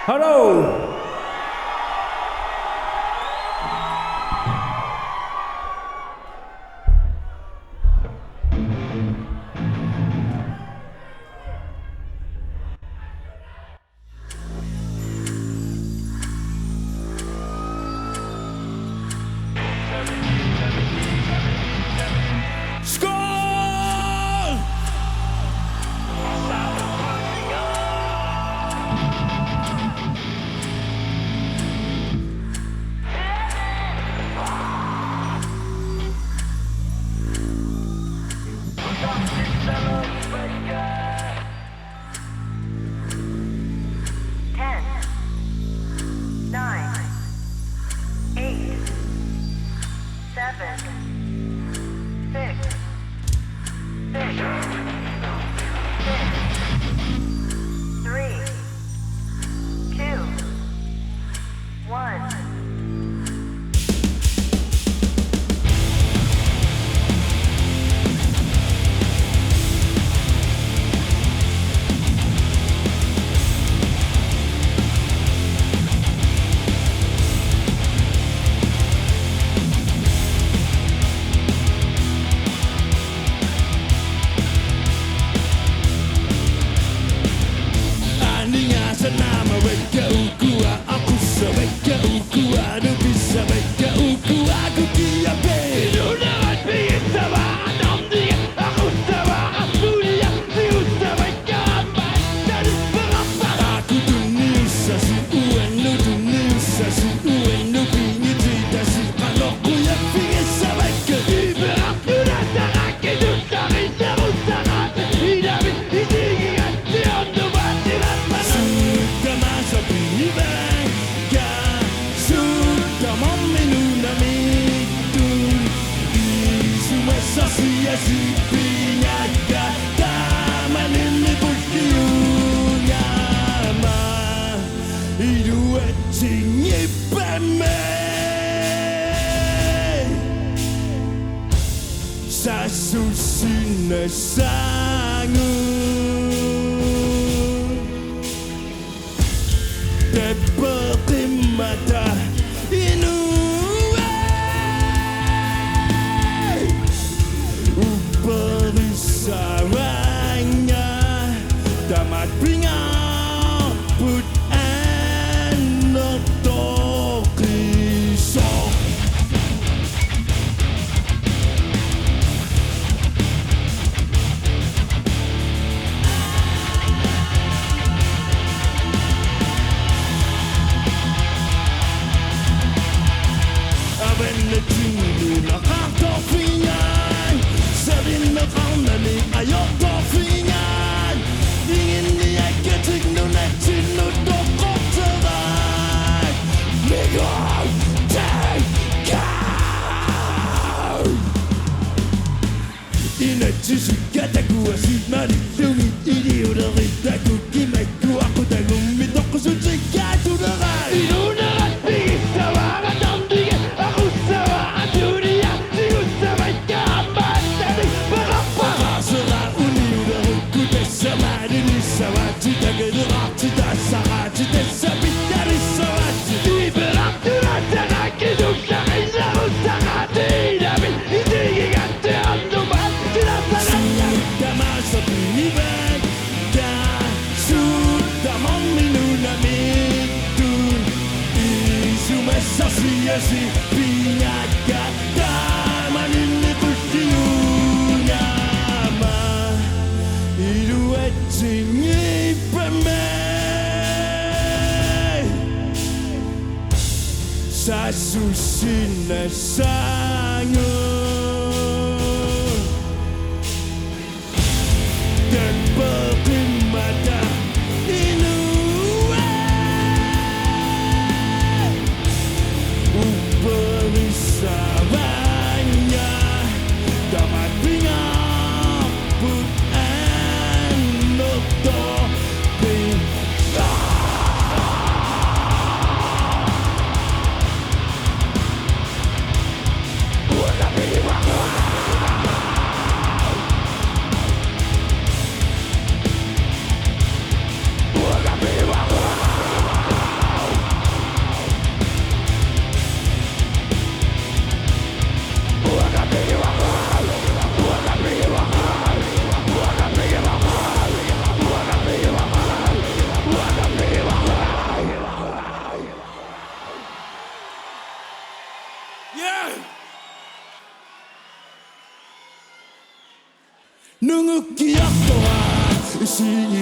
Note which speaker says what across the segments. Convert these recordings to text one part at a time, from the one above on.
Speaker 1: Hello. Skål!
Speaker 2: Ten, nine, eight, seven, six, three, two, one.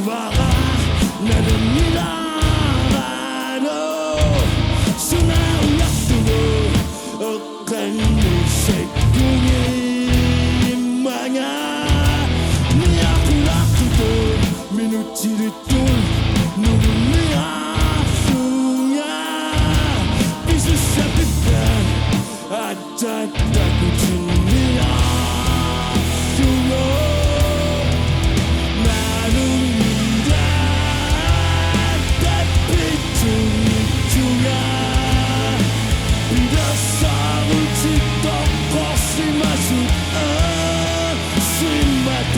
Speaker 1: 수많아 나는 미라로 수나운 약속을 억간을 새끼니 망아 네 앞을 아프고 미누치를 뚫 누군 네 앞수야 비스사 빛난 아짜다 굳은 네 앞수요 나는 미라 달빛 중이주야 비로소울 짓도 고심하수 심하다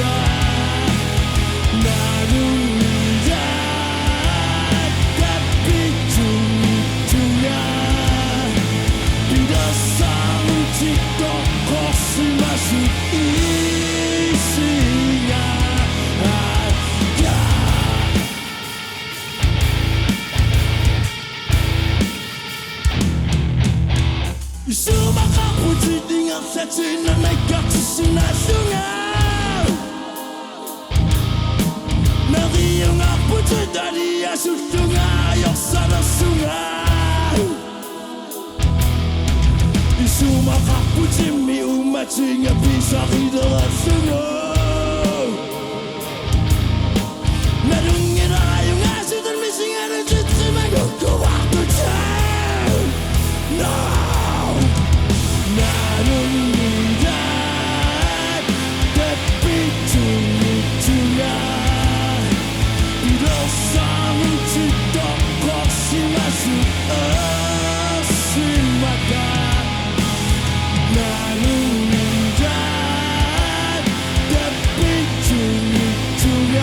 Speaker 1: 나는 미라 달빛 중이주야 비로소울 짓도 고심하수 있으냐 수많은 부지딩 없애지는 내 곁이 나중에 너희 영화 부지다리야 수중아 역사는 숭아 이 수많은 부지 미움 맞추냐 비사기도 없으며 나중에 나용아 수들 미싱하는 짓지 말고 그와도 참 No 나는 미라 달빛 중이주야 비로소 훔치도 고심할 수 없음마다 나는 미라 달빛 중이주야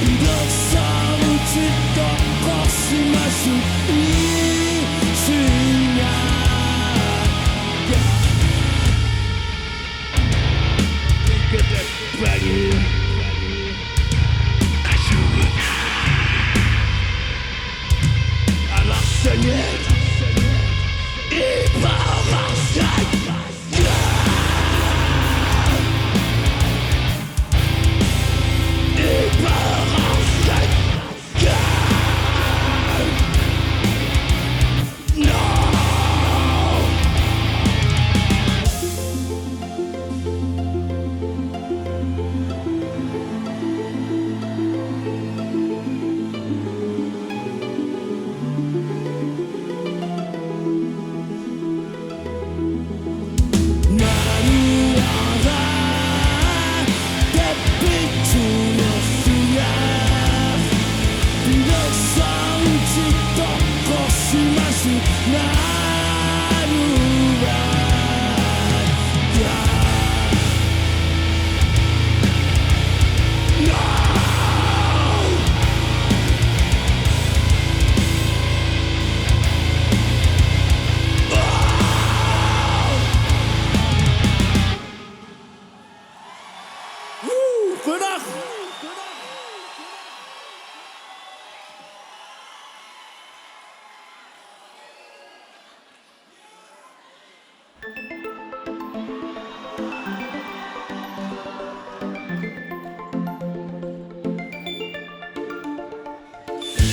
Speaker 1: 비로소 훔치도 고심할 수 있으냐 Get that back here. I lost it yet.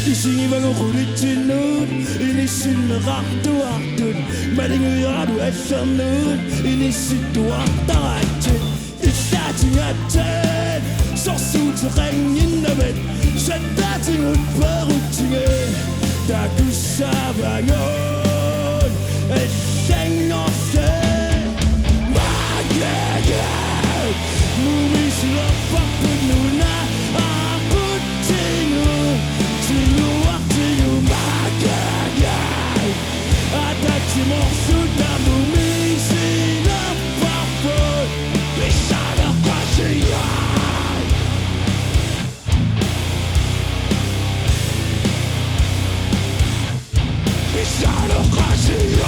Speaker 1: 이승이 방어 고리치는 이니 신나가도 왔든 마링을 하루 애써는 이니 시도 왔다 왔지 이 사진 같은 소수처럼 있는 셋다징을 버릇징에 다그 사방은 생노세 마예예 몸이 싫어 바쁜 누나 아프지는 지루악지유 마예예 아다치 목수 나무 미시는 바쁜 비싸는 것이야 비싸는 것이야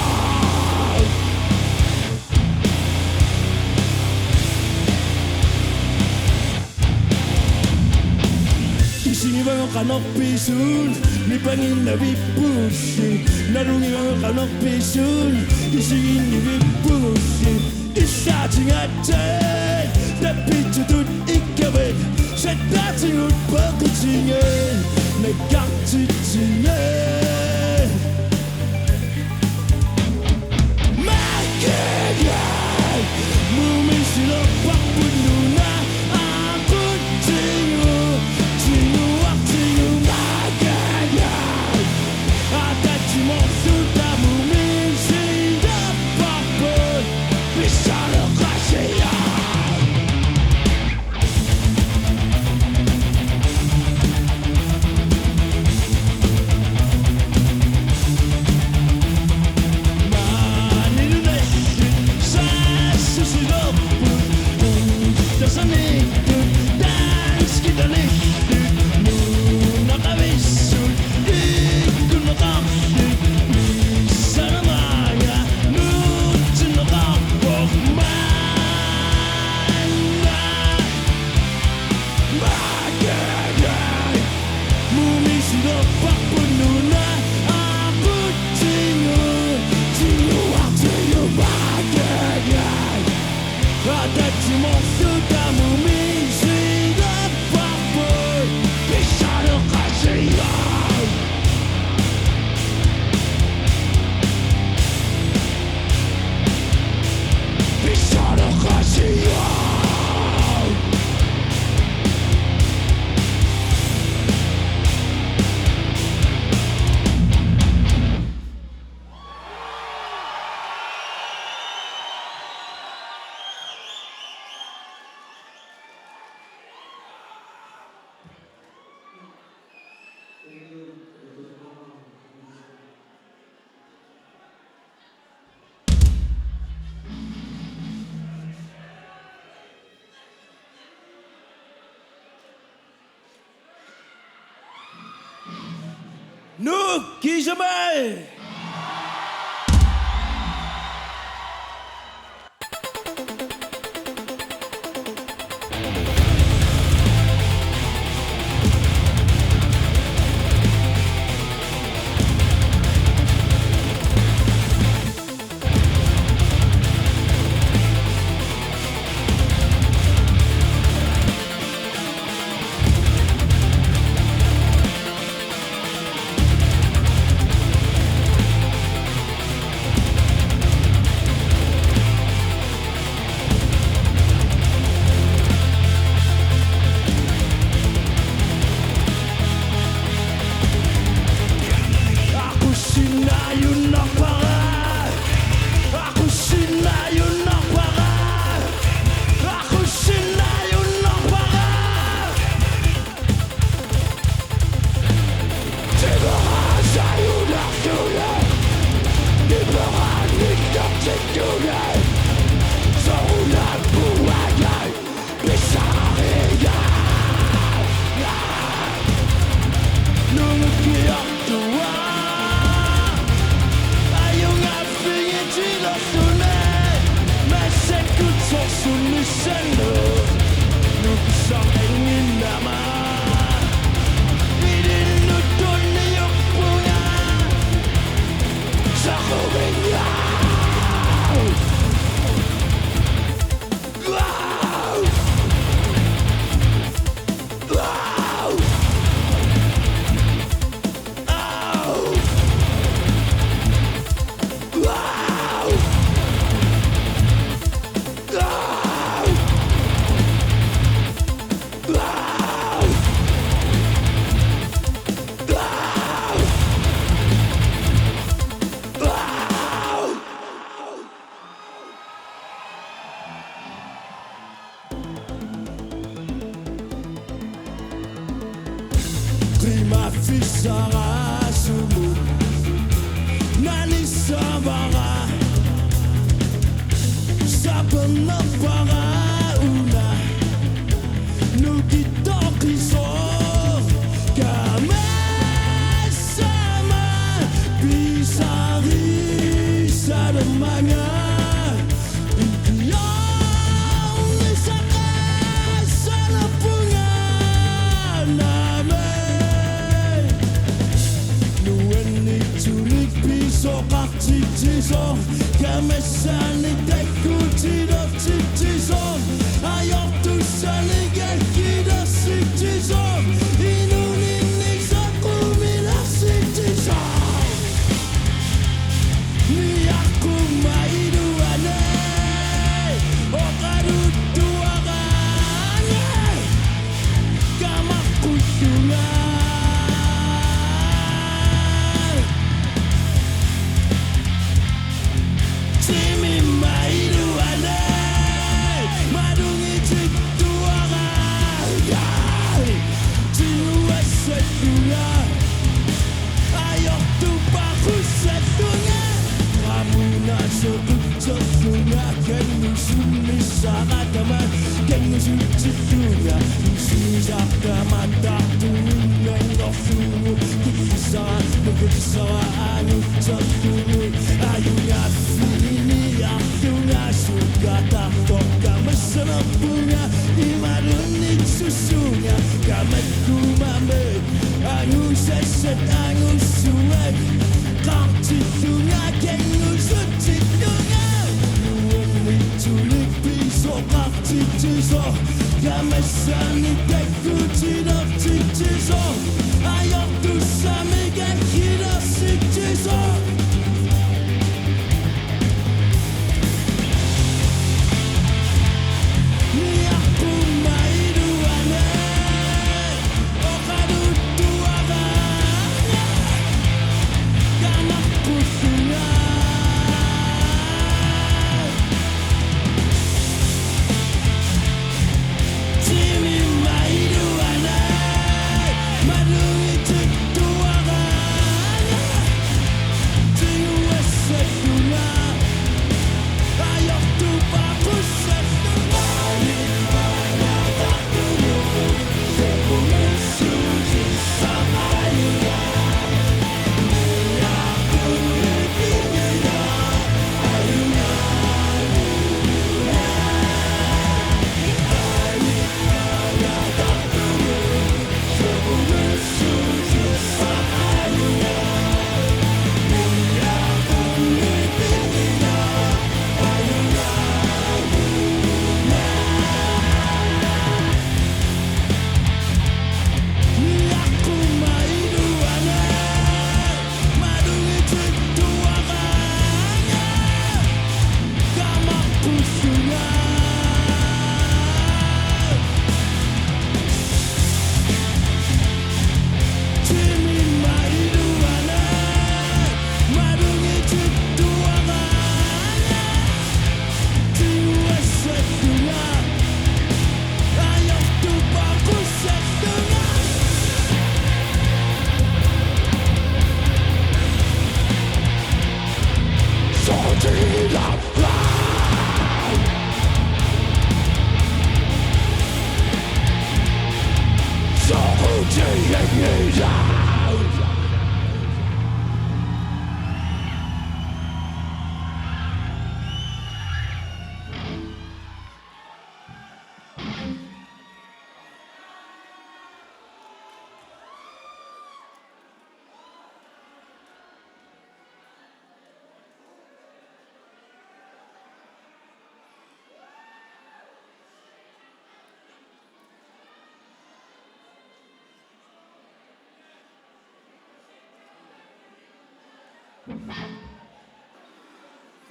Speaker 1: 이심이 방어가 높이순 네 방이 나 위부시 나룽이 방어가 높이순 이심이 네 위부시 이 사진 같은 나 비춰둔 이 겹에 세다지울 뻗어지네 내 깍지지네 막히게 몸이 싫어 바쁜 누나 아픈 지우 지우와 지우 막히게 아다치 목술 다 몸이 싫어 바쁜 비싸러 가세요 Nuki jamais. Prima fissara sumu Nani sabara Sabana para una Nuki toki so Kame sama Bisari sadamanya Titizo, kamesani teku tido titizo, ayok tu sani gel gidasi. kekesawaan tertunggu. Ayunya sini, ayunya suka tak toka mesra punya. Imaruni susunya, kametku mamet. Angu seset, angu suek. Kau citunya, kengu citunya. Uang culik pisau, kau cituso. Kamesani keku tidak cituso. Ayo tu samikan kita cituso.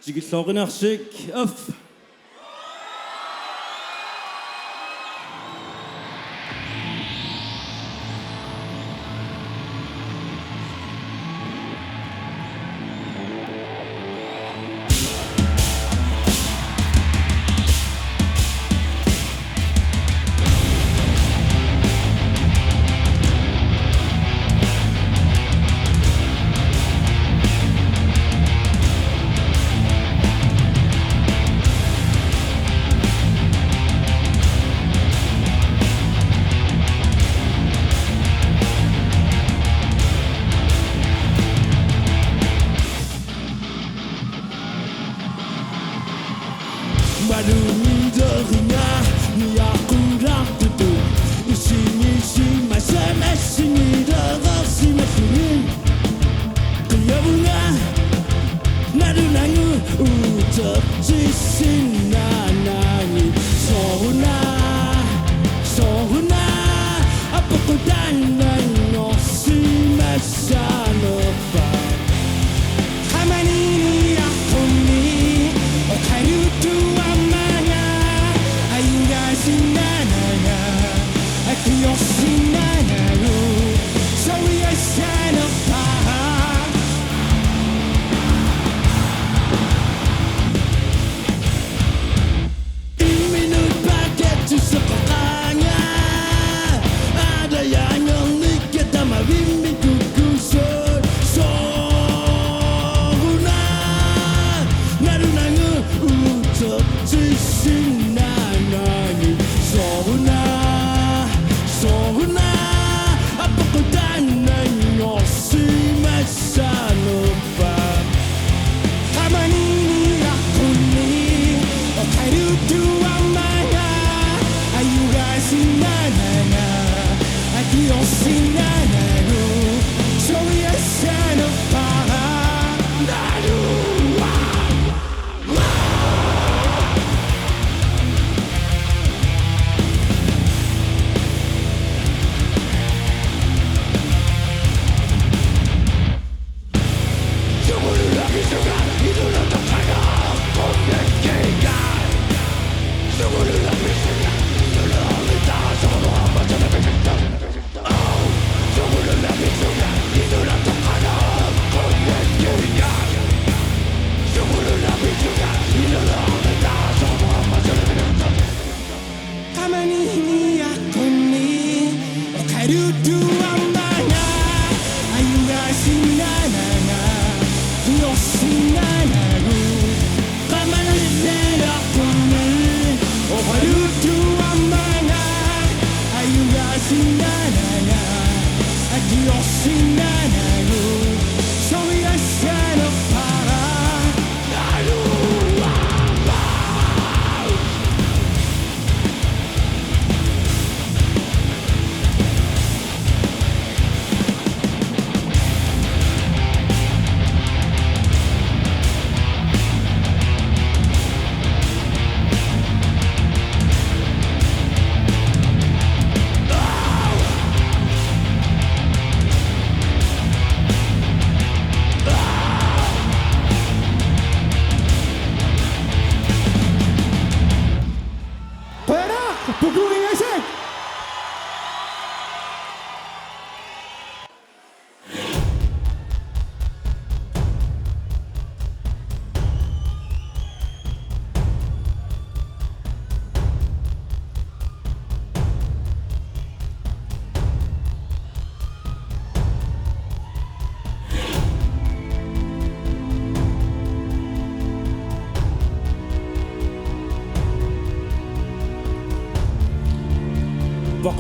Speaker 1: Jigsaw Narsik off. Maduni derinya, ni aku dah tutup. Isi masa sini dah sini. Kaya bunga, nadu nangu ucap sisi nanangi. Sohuna, apa kau dandan si masa lepas. Hamani aku ni, kayu tua. Ada yang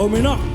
Speaker 3: coming up.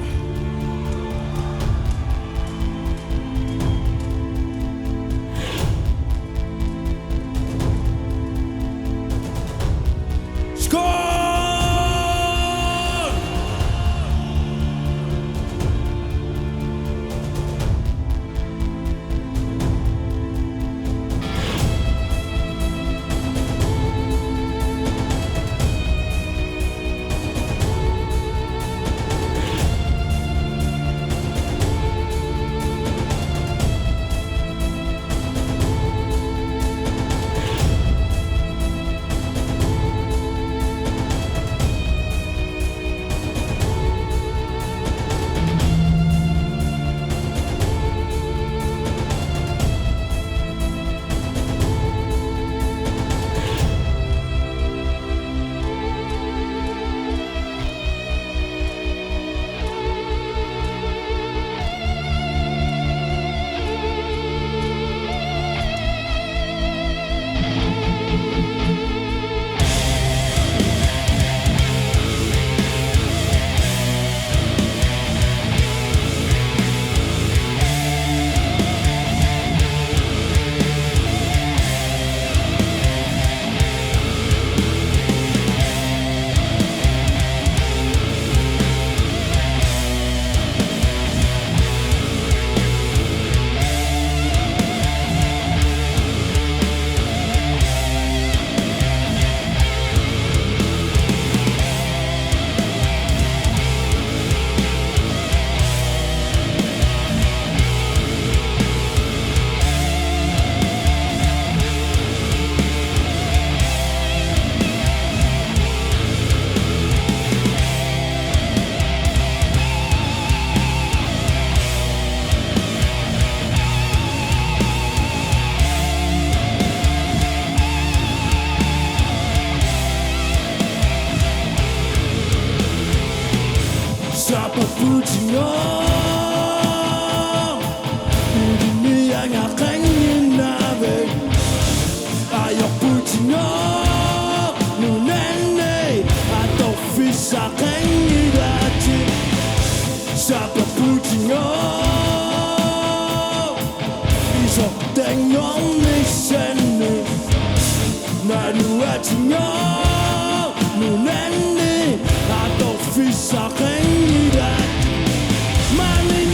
Speaker 1: Money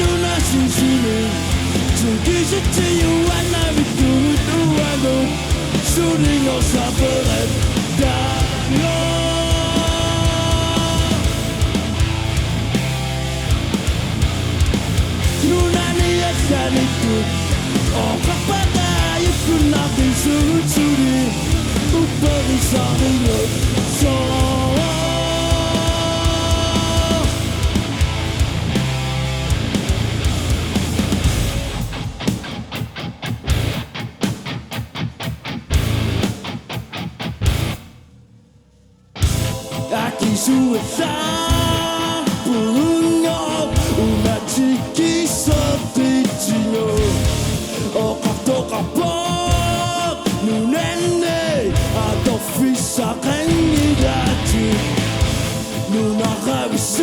Speaker 1: 즐기 싶지 않나 믿고 수링어 사버렸다 눈안이 약간이고 어각바다 입고 나쁜 술이 우버리 서리로 아낄 수 없다 부르며 우나치기 서비지요 어각도 깍뻑 눈엔 내 아도 피사강이라지 누나가 비순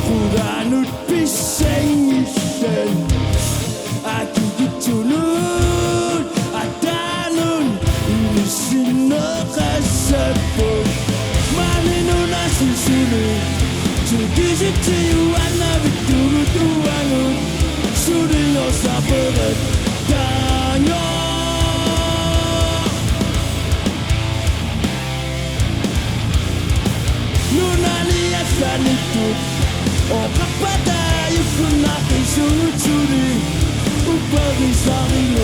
Speaker 1: 구라는 빛생이센 아끼기 주는 아따는 이리신너가 세포 많이 누나 실수는 즐기 싶지 않나 비두루두왕은 술을 넣어버렸다요 눈안이 약간이고 어각바다 입고 나쁜 술이 우버리 서리로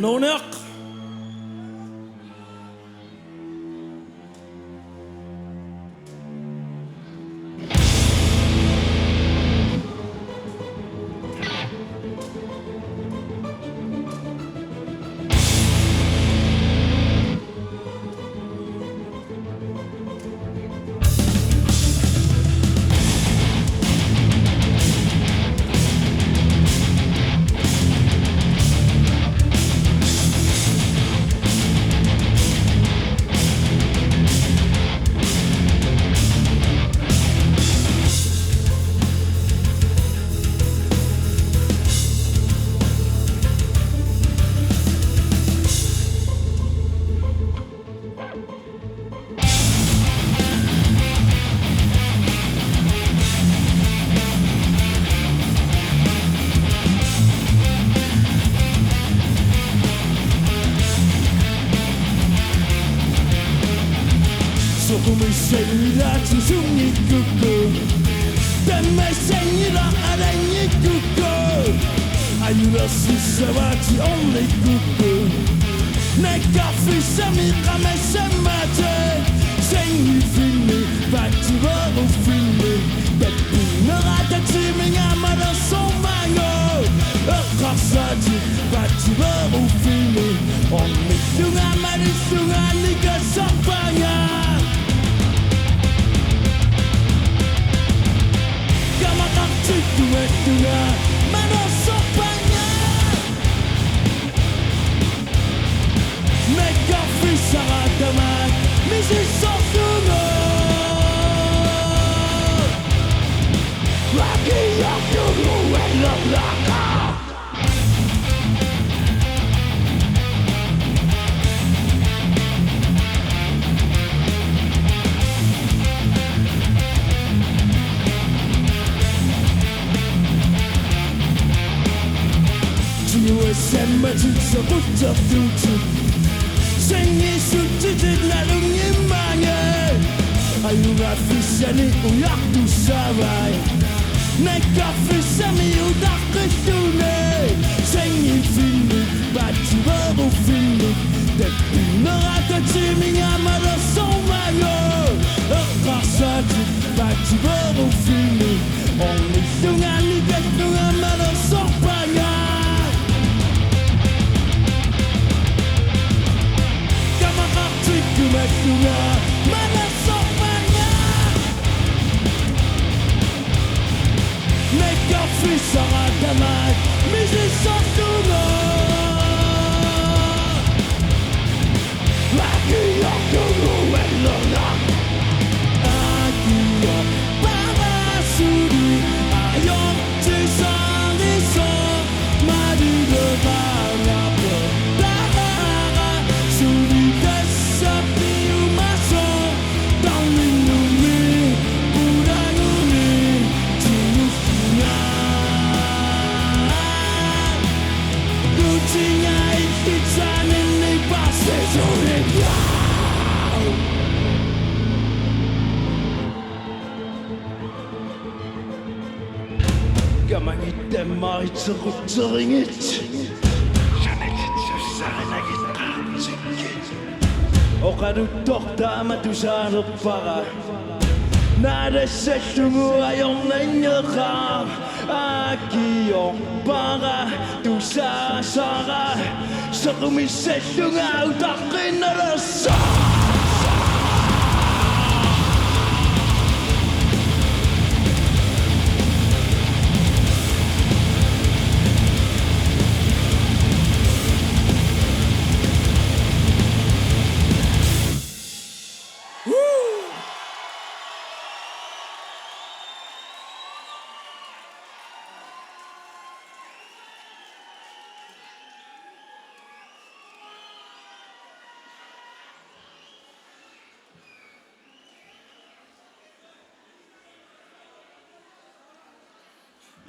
Speaker 1: 노력 소금을 생이라 지승이 끄고 땀을 생이라 아랭이 끄고 아유라 시사와지 only 끄고 내가 피사미 까매세 맞아 생이 필미 바치버로 필미 백빈 너가 다치면 아마도 소망어 어각사지 바치버로 필미 only 숭아 말이 숭아 니가 석방아 tua ma non so bagnar mega fissa dama mi si soffuno Rocky you and love like 이후에 샘맞춰서 붙잡두지 생이 술집들 나중에 망해 아유가 피샤니 우약두 사와이 내가 피샤미 우닥을 쏘네 생이 필리 바치버고 필리 대피 너가 지밍아 말아 소마요 어가사지 바치버고 필리 옹리 숭아니 대뚱아 말아 소파야 까마갑지 그만두나 말아 소파야 내가 피사하다만 미지 소뚜나 아기야 그루멜로나 아기야 바바수리 아영 지상에서 마리를 바라보 나가가 수리 됐어 비우마소 떨린 눈이 불안눈이 지우시냐 루치냐 이기자는 내 밭에 소리야 가만히 때 말이 저고 저ring했지 자네 진짜 사랑하겠다 지게 오가루 똑다마 두사로 파가 나를 세수무아 용내녀가 아기용 바가 두사사가 소금이 세수가 우다기 늘었어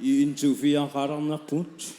Speaker 1: Into via Haram na punt.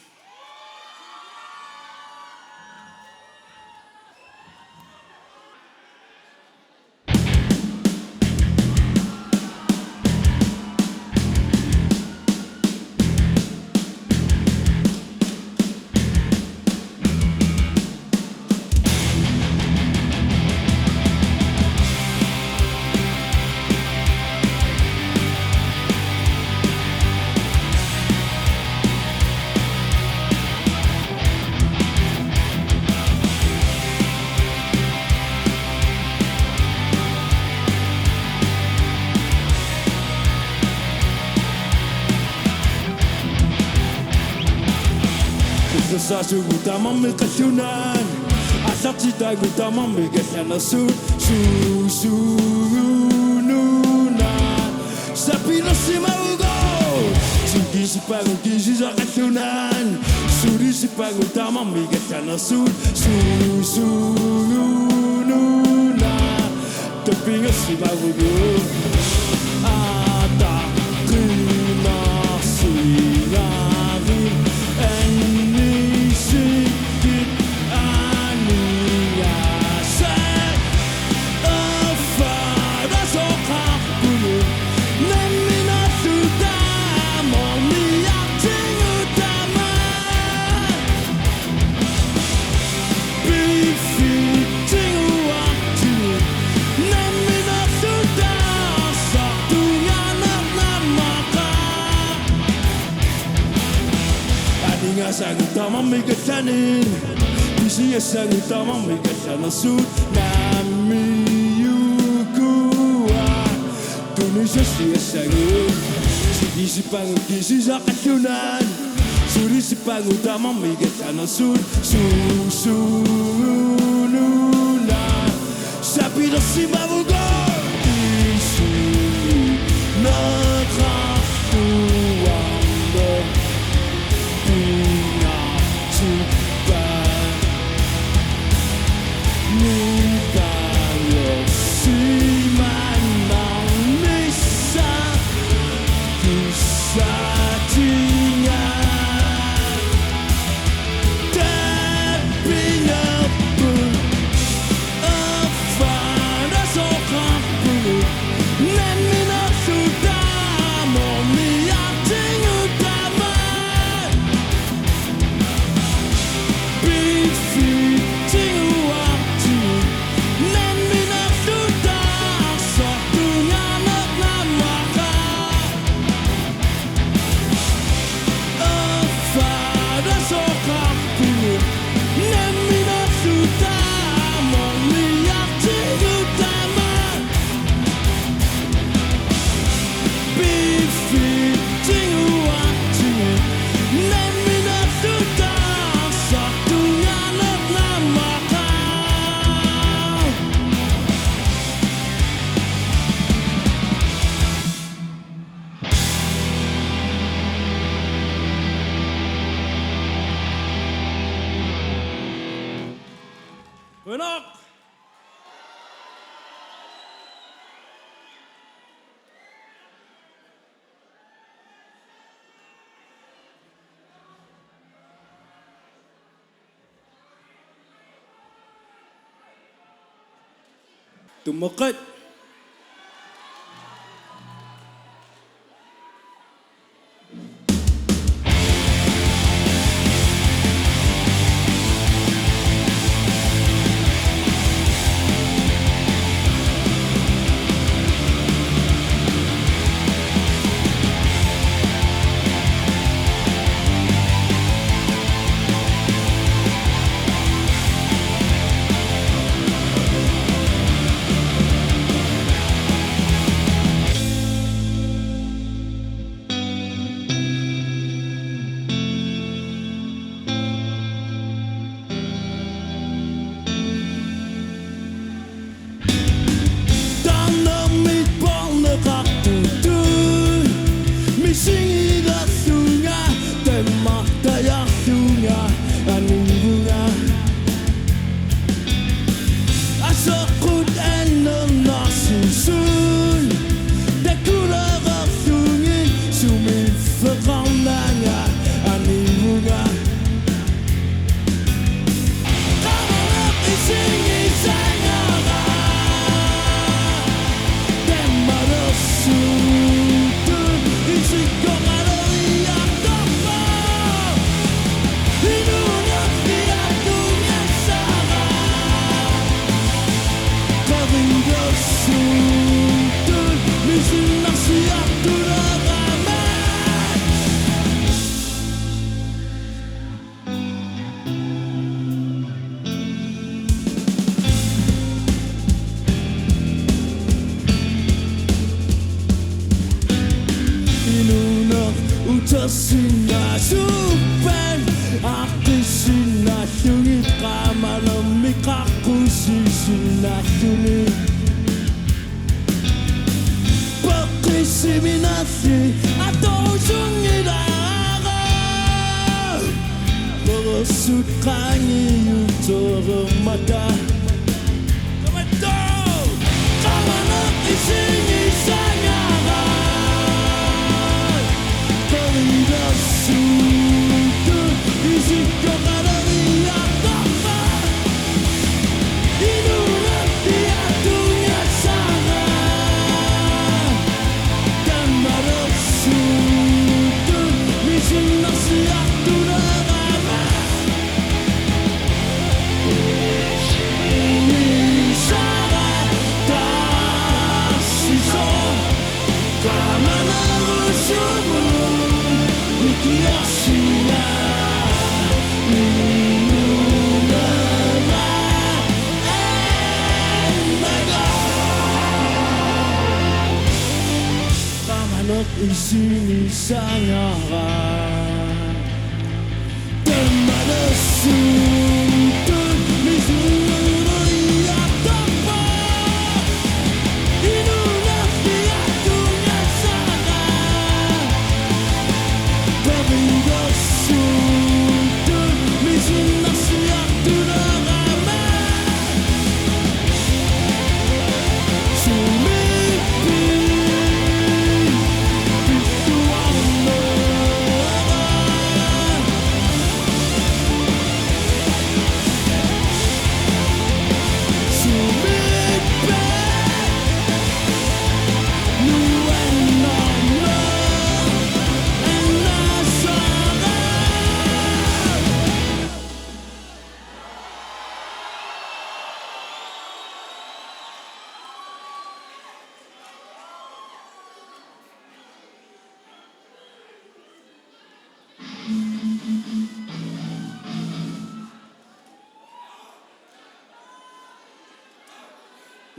Speaker 1: Sasu utama mikasunan asati ta utama mikasana su nuna sapino simaugo sugi sipago kisi zakasunan suri sipago utama mikasana su nuna tepinga simaugo ata kina sinari sang utama mikasyanin Bisi sang utama mikasyanan sud Nami yukua Tunisia siya sangun Sigi si pangu kisi sa kasunan Suri si pangu utama mikasyanan sud Susununa Sabi na si mabugo Isu nakatuwang
Speaker 3: Menok. Tumukit. Sinasupan Aki sinasungit Kamalamik ako sisinasunit Pakisiminasi Ato sungit ako Merosot kani yung torong mata Kamato Kamanak ising-isang Isinisangaran Dan malasutun Misunuri atapa Inulah diatunya sana Kabindasutun Misunasiatuna ramai Sumipi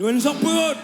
Speaker 3: Nuan sok perut.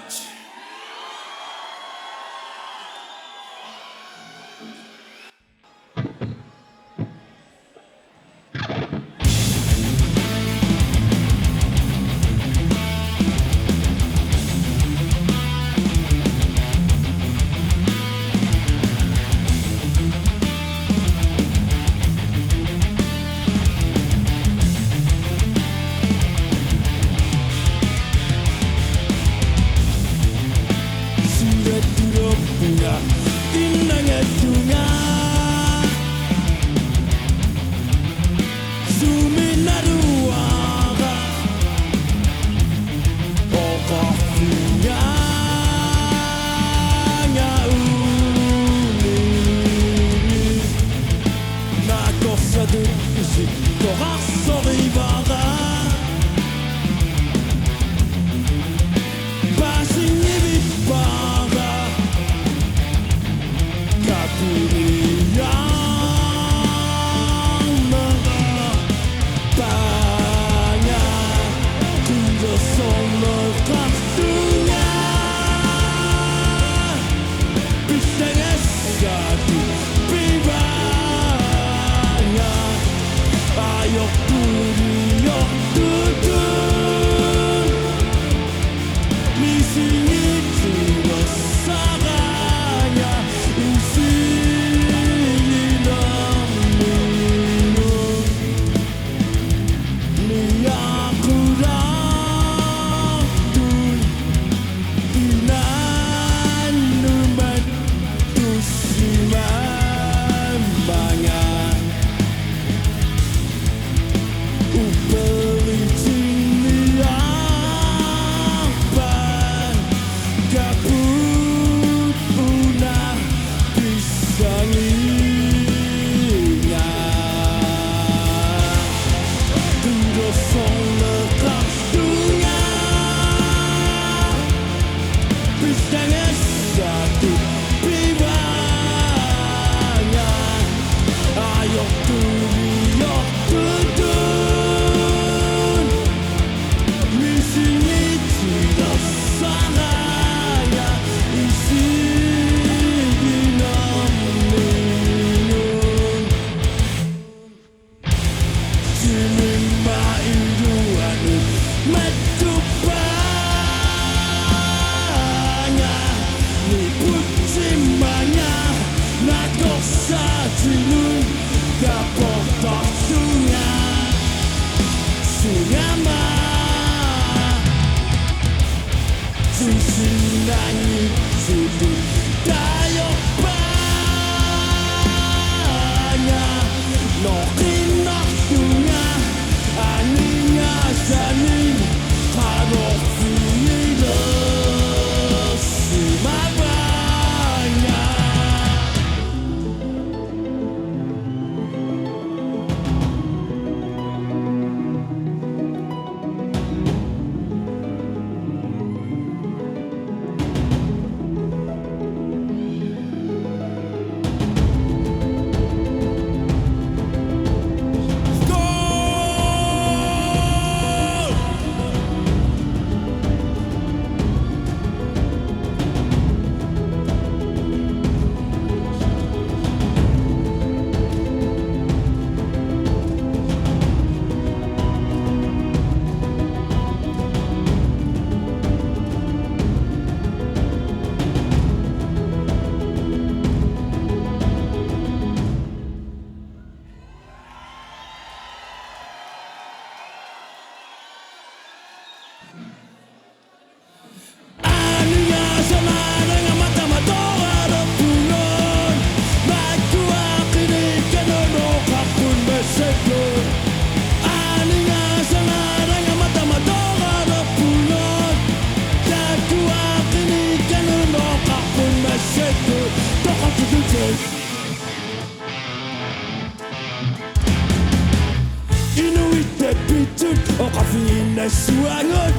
Speaker 3: Suangot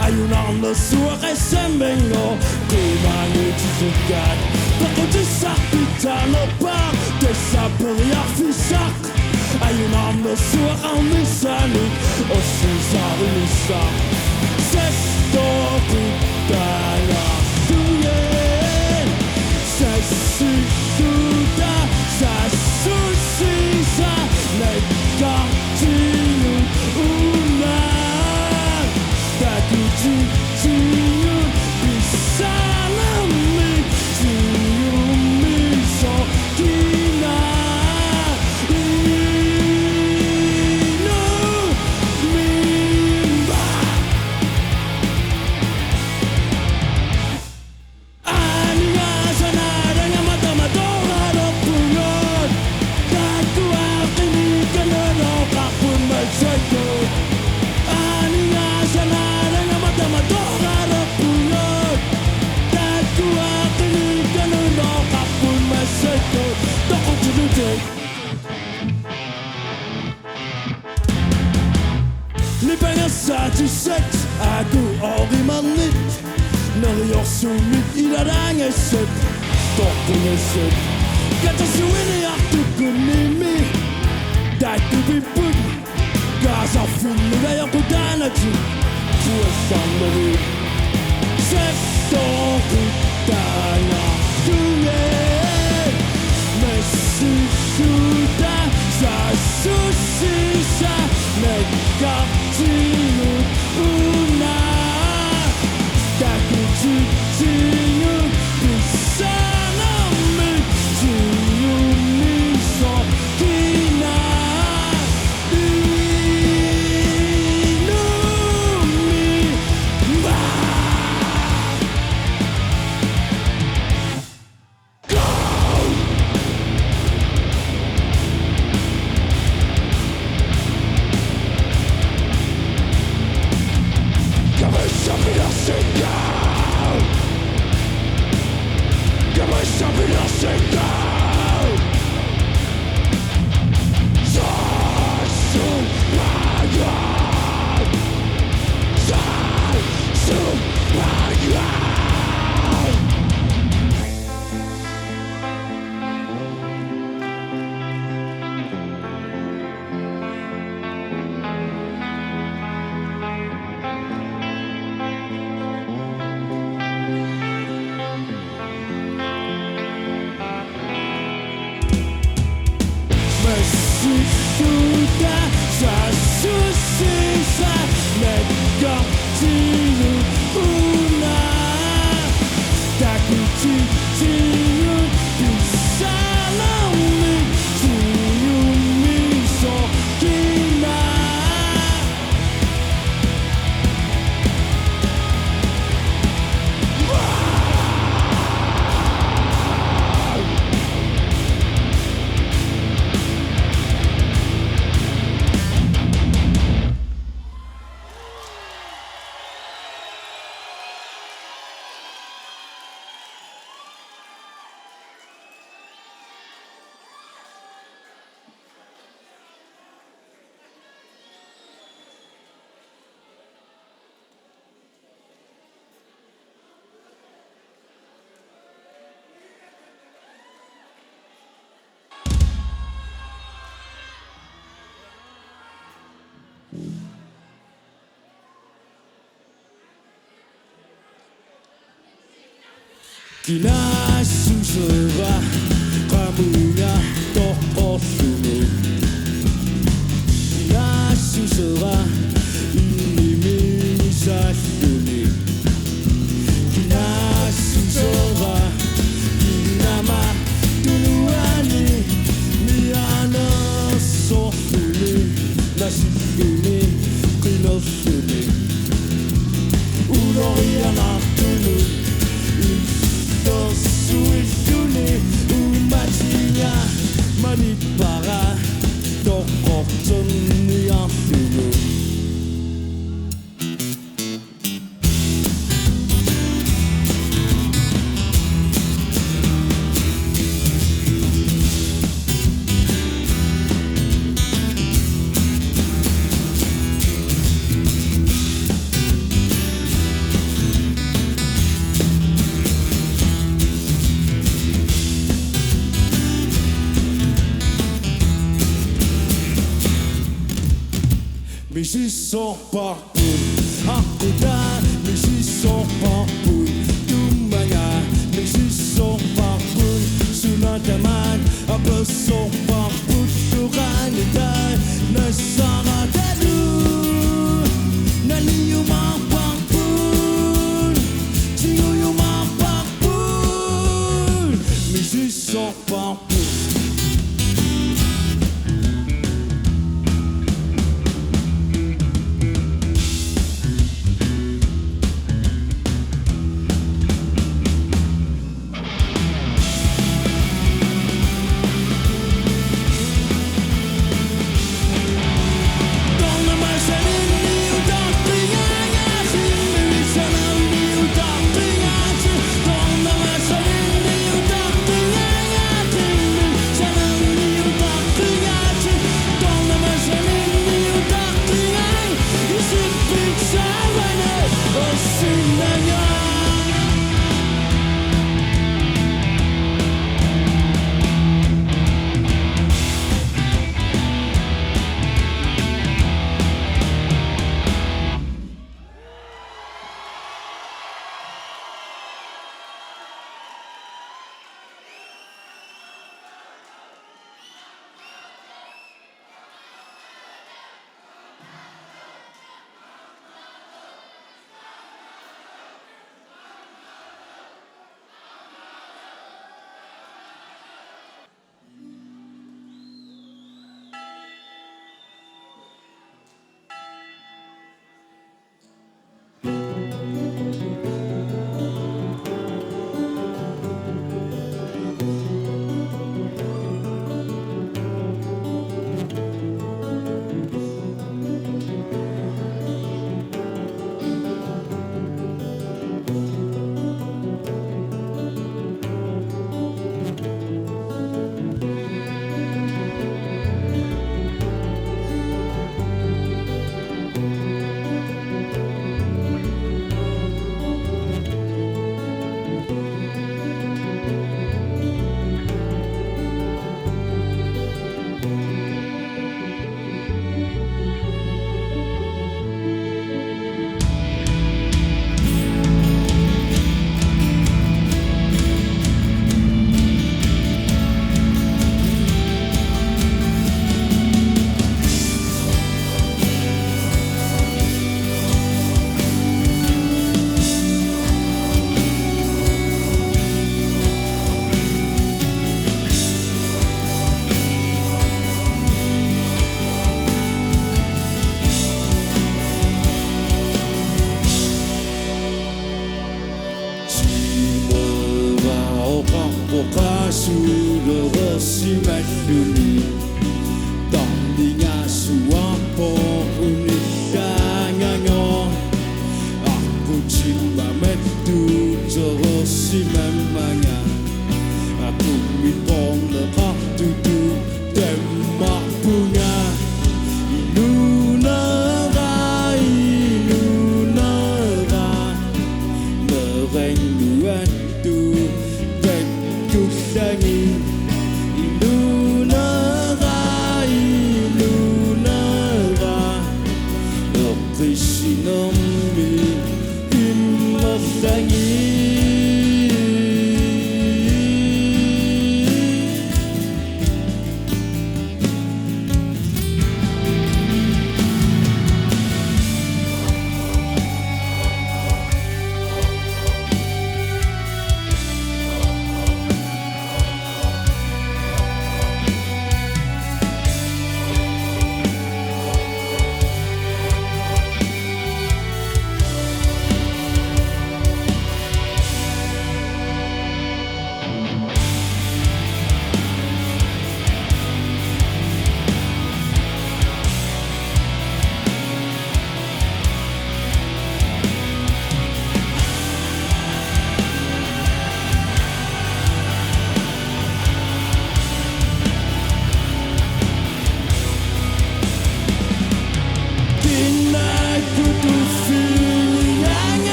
Speaker 3: ayunan na suakay sembengo Kumangut sugat Bako disakita no pa Desa beriak fisak Ayunan na suakang misanit O susari misak Sesto kutaya suyen Sesi suda Sasu sisa Nekak tinu unang Cium bisa nami cium so kina ino mimba ania sana dengan mata 最高兄がさながまたまとharap bulan Aku akan ikan untuk kapun masyarakat Toko cerita Lipengen satu seks Aku ori manit När jag sumit i det angeset Toko ngeset Kata suini aku kunimi Datu bipun Gaza finnu da jag kudanati Puesamari Sektor kutana Tunge Messi sudah Sasusisa Nekap cium Una Takut cium Bisa nami Cium miso Kina Inumi sudah Sasusisa Nekap cium Una Takut cium Bisa nami Cium miso Kina Kinasusuba kamunya toko sunu Kinasusuba ini misa suni Kinasusuba kinama duluani Miana sofuni Nasifuni kinosuni Uroyana tunu Suisuni umatinya manit para toko yang dulu Misi sopapun aku dan misi sopapun Tumanya misi sopapun sunadaman apa sopapun Tuhan dan nasara dadu Nani yumapapun Ciu yumapapun Misi sopapun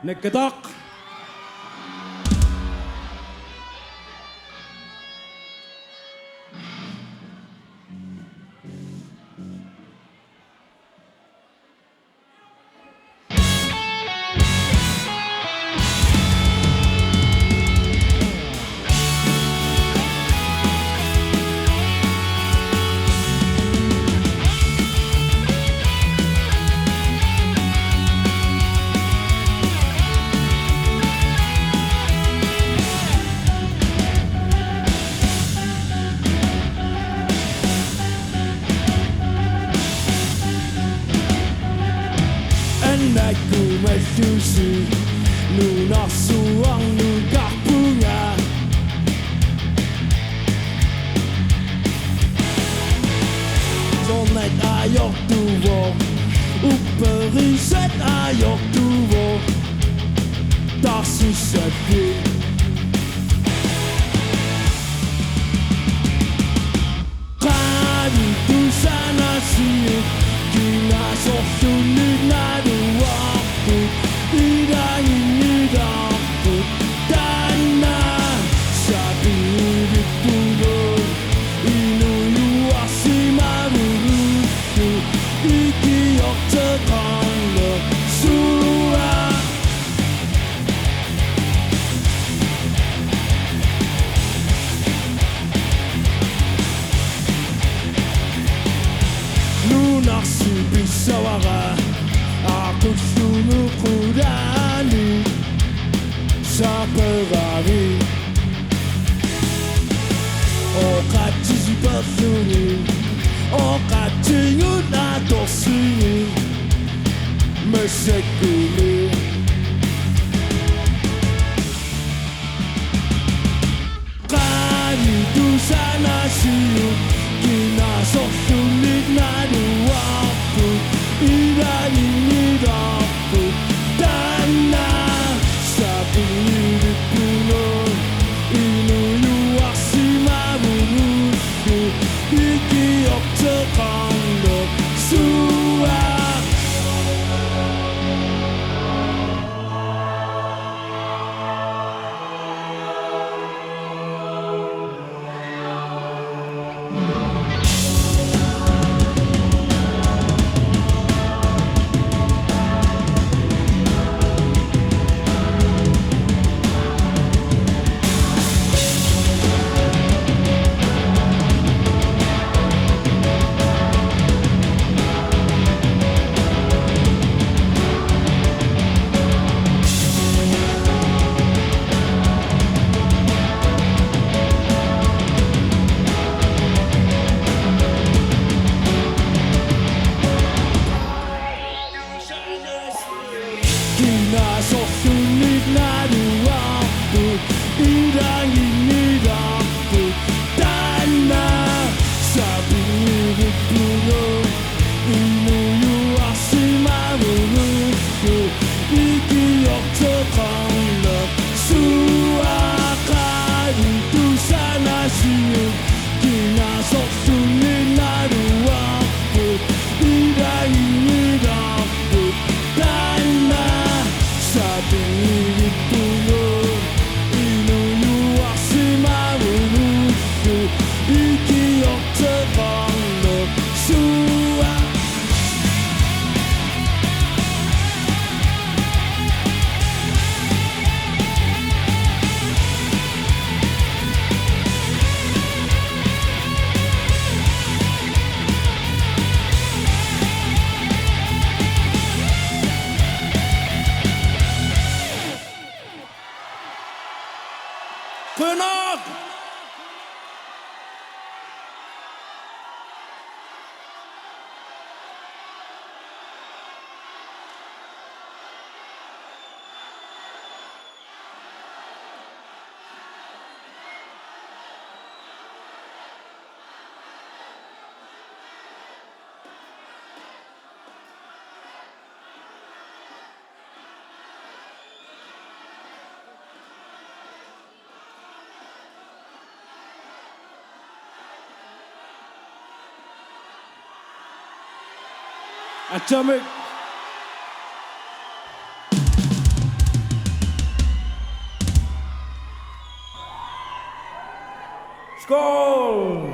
Speaker 3: Nagkatok. Aku mesusi Nuna suang nugah bunga Sonet ayok tuwo Uperiset ayok tuwo Tak susah Kan itu sana siut Kina sosulit nadu waktu Tidak ini dapet tanah Sabi hidup turun Inu luasi maruruku Iki yok tekang le suara Lunak si bisawara Aku sungguh kurani Sa perari O kaci si persuni O kaci ngut atau sini Mesekuli Kani tu sana siut Kina sok sulit nadu waktu Ida ini dapet tanah Sabi hidup punun Inu luasi maruruku Iki yok tekang le suara Kina sok sulit nadu waktu Ida ini dapet tanah Sabi hidup punun Inu luasi maruruku Iki yok tekang le suakan Itu sana siut Kina sok sulit nadu waktu Ida ini dapet tanah Sabi hidup punun Inu luasi maruruku Iki yok tekang le suara Kenog! Acamik Skål!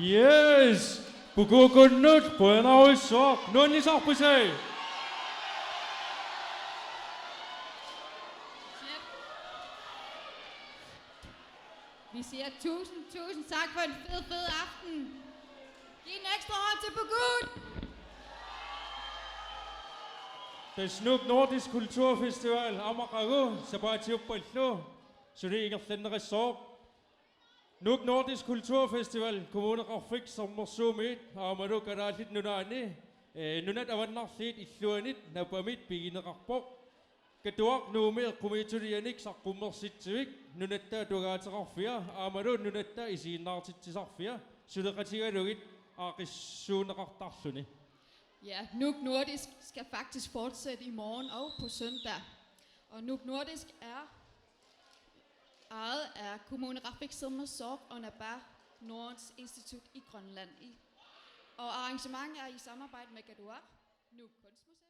Speaker 4: Yes! Pagkukunod po na usok. Noon isak po siya.
Speaker 5: Vi siger tusind tak for en fed aften. Giv en ekstra hånd til Pugud.
Speaker 4: Det er Snoop Nordisk Kulturfestival. Amakago. Sa bati upal no. Så det er ikke den resort. Nuuk Nordisk Kulturfestival, kommune Rafik sommersumit, aamadu kadaasit nunaani, nunat avannarsiit issuanit, napamit pigineqarpoq, katuaq nuumil kumiturianik saqqummersitsivik, nunatta tugaataqarfia, aamadu nunatta isiinnaartitsisarfia, suleqatigalugit aaqissuuneqartarluni.
Speaker 5: Ja, Nuuk Nordisk skal faktisk fortsætte i morgen og på søndag. Og Nuuk Nordisk er ejet af Kommune Rafik Sermersooq og Naba Nordens Institut i Grønland. Og arrangementet er i samarbejde med Gaduaq, Nuuk Kunstmuseum.